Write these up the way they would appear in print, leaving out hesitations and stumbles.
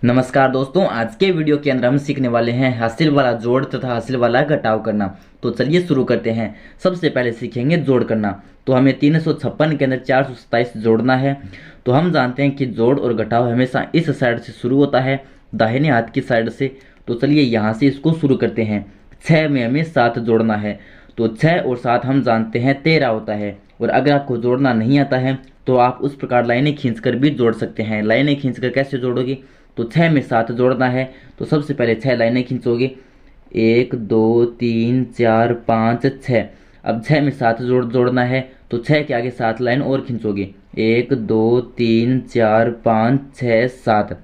नमस्कार दोस्तों, आज के वीडियो के अंदर हम सीखने वाले हैं हासिल वाला जोड़ तथा हासिल वाला घटाव करना। तो चलिए शुरू करते हैं। सबसे पहले सीखेंगे जोड़ करना। तो हमें 356 के अंदर 427 जोड़ना है। तो हम जानते हैं कि जोड़ और घटाव हमेशा इस साइड से शुरू होता है, दाहिने हाथ की साइड से। तो चलिए यहाँ से इसको शुरू करते हैं। 6 में हमें 7 जोड़ना है। तो 6 और 7 हम जानते हैं 13 होता है। और अगर आपको जोड़ना नहीं आता है तो आप उस प्रकार लाइनें खींचकर भी जोड़ सकते हैं। लाइनें खींचकर कैसे जोड़ोगे? तो 6 में 7 जोड़ना है। तो सबसे पहले 6 लाइनें खींचोगे, 1 2 3 4 5 6। अब 6 में 7 जोड़ना है। तो 6 के आगे 7 लाइन और खींचोगे, 1 2 3 4 5 6 7।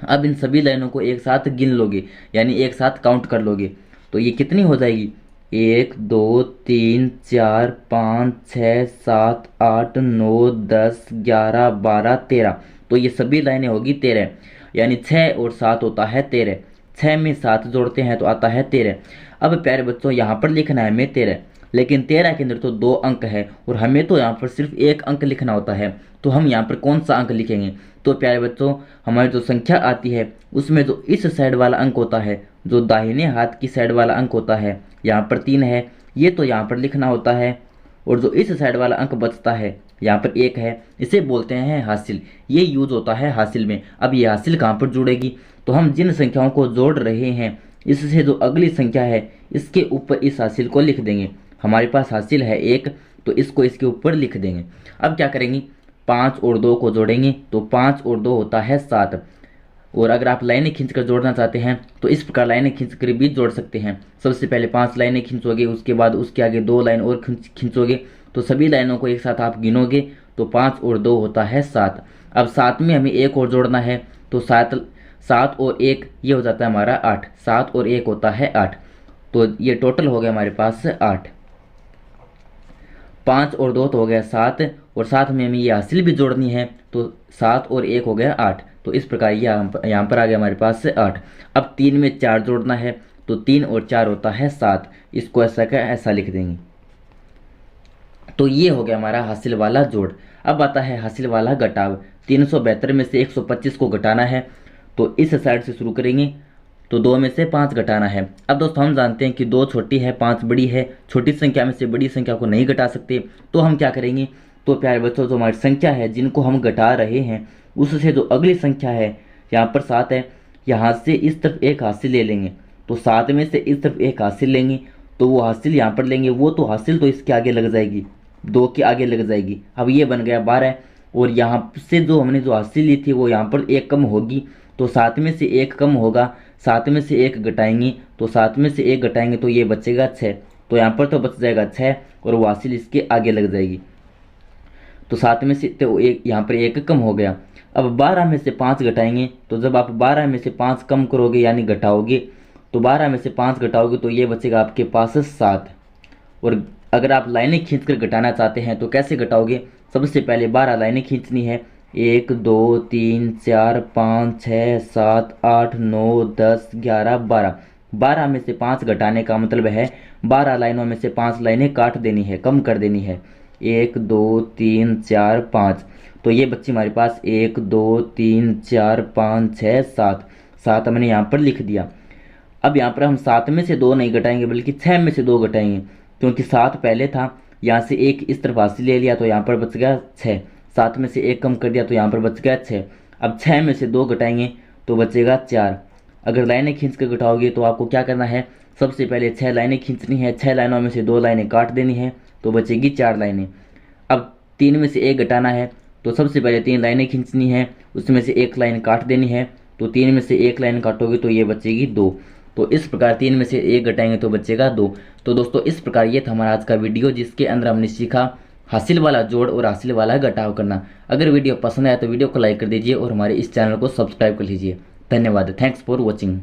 अब इन सभी लाइनों को एक साथ गिन लोगे, यानी एक साथ काउंट कर लोगे। तो ये कितनी हो जाएगी? 1 2 3 4 5 6 7 8 9 10 11 12 13। तो ये सभी लाइनें होगी 13, यानी 6 और 7 होता है 13। 6 में 7 जोड़ते हैं तो आता है 13। अब प्यारे बच्चों, यहाँ पर लिखना है हमें 13, लेकिन 13 के अंदर तो 2 अंक है और हमें तो यहाँ पर सिर्फ 1 अंक लिखना होता है। तो हम यहाँ पर कौन सा अंक लिखेंगे? तो प्यारे बच्चों, हमारी जो संख्या आती है उसमें जो इस साइड वाला अंक होता है, जो दाहिने हाथ की साइड वाला अंक होता है, यहाँ पर 3 है, ये तो यहाँ पर लिखना होता है। और जो इस साइड वाला अंक बचता है, यहाँ पर 1 है, इसे बोलते हैं हासिल। ये यूज होता है हासिल में। अब ये हासिल कहाँ पर जुड़ेगी? तो हम जिन संख्याओं को जोड़ रहे हैं, इससे जो अगली संख्या है इसके ऊपर इस हासिल को लिख देंगे। हमारे पास हासिल है 1, तो इसको इसके ऊपर लिख देंगे। अब क्या करेंगे? 5 और 2 को जोड़ेंगे। तो 5 और 2 होता है 7। और अगर आप लाइनें खींचकर जोड़ना चाहते हैं तो इस प्रकार लाइनें खींचकर भी जोड़ सकते हैं। सबसे पहले 5 लाइनें खींचोगे, उसके बाद उसके आगे 2 लाइन और खींचोगे। तो सभी लाइनों को एक साथ आप गिनोगे तो 5 और 2 होता है 7। अब 7 में हमें 1 और जोड़ना है। तो 7 और 1 ये हो जाता है हमारा 8। 7 और 1 होता है 8। तो ये टोटल हो गया हमारे पास 8। 5 और 2 तो हो गया 7, और साथ में हमें ये हासिल भी जोड़नी है। तो 7 और 1 हो गया 8। तो इस प्रकार ये यहाँ पर आ गया हमारे पास 8। अब 3 में 4 जोड़ना है। तो 3 और 4 होता है 7। इसको ऐसा का ऐसा लिख देंगे। तो ये हो गया हमारा हासिल वाला जोड़। अब आता है हासिल वाला घटाव। 372 में से 125 को घटाना है। तो इस साइड से शुरू करेंगे। तो 2 में से 5 घटाना है। अब दोस्तों, हम जानते हैं कि 2 छोटी है, 5 बड़ी है। छोटी संख्या में से बड़ी संख्या को नहीं घटा सकते। तो हम क्या करेंगे? तो प्यारे बच्चों, जो हमारी संख्या है जिनको हम घटा रहे हैं, उससे जो अगली संख्या है, यहाँ पर 7 है, यहाँ से इस तरफ एक हासिल ले लेंगे। तो 7 में से इस तरफ एक हासिल लेंगे। तो वो हासिल यहाँ पर लेंगे, वो तो हासिल तो इसके आगे लग जाएगी, 2 के आगे लग जाएगी। अब ये बन गया 12। और यहाँ से जो हमने जो हासिल ली थी वो यहाँ पर 1 कम होगी। तो 7 में से 1 कम होगा, 7 में से 1 घटाएंगे। तो 7 में से 1 घटाएंगे तो ये बचेगा 6। तो यहाँ पर तो बच जाएगा 6 और वो हासिल इसके आगे लग जाएगी। तो 7 में से तो एक यहाँ पर 1 कम हो गया। अब 12 में से 5 घटाएंगे। तो जब आप 12 में से 5 कम करोगे, यानी घटाओगे, तो 12 में से 5 घटाओगे तो ये बचेगा आपके पास 7। और अगर आप लाइनें खींचकर घटाना चाहते हैं तो कैसे घटाओगे? सबसे पहले 12 लाइनें खींचनी है। 1 2 3 4 5 6 7 8 9 10 11 12। 12 में से 5 घटाने का मतलब है 12 लाइनों में से 5 लाइनें काट देनी है, कम कर देनी है। 1 2 3 4 5। तो ये बच्ची हमारे पास 1 2 3 4 5 6 7। 7 हमने यहाँ पर लिख दिया। अब यहाँ पर हम 7 में से 2 नहीं घटाएंगे, बल्कि 6 में से 2 घटाएंगे, क्योंकि 7 पहले था। यहाँ से 1 इस तरफ हासिल ले लिया तो यहाँ पर बच गया 6। 7 में से 1 कम कर दिया तो यहाँ पर बच गया 6। अब 6 में से 2 घटाएंगे तो बचेगा 4। अगर लाइनें खींच कर घटाओगे तो आपको क्या करना है? सबसे पहले 6 लाइनें खींचनी है। 6 लाइनों में से 2 लाइनें काट देनी है, तो बचेगी 4 लाइनें। अब 3 में से 1 घटाना है। तो सबसे पहले 3 लाइनें खींचनी है, उसमें से 1 लाइन काट देनी है। तो 3 में से 1 लाइन काटोगे तो ये बचेगी 2। तो इस प्रकार 3 में से 1 घटाएंगे तो बचेगा 2। तो दोस्तों, इस प्रकार ये था हमारा आज का वीडियो, जिसके अंदर हमने सीखा हासिल वाला जोड़ और हासिल वाला घटाव करना। अगर वीडियो पसंद आया तो वीडियो को लाइक कर दीजिए और हमारे इस चैनल को सब्सक्राइब कर लीजिए। धन्यवाद। Thanks for watching.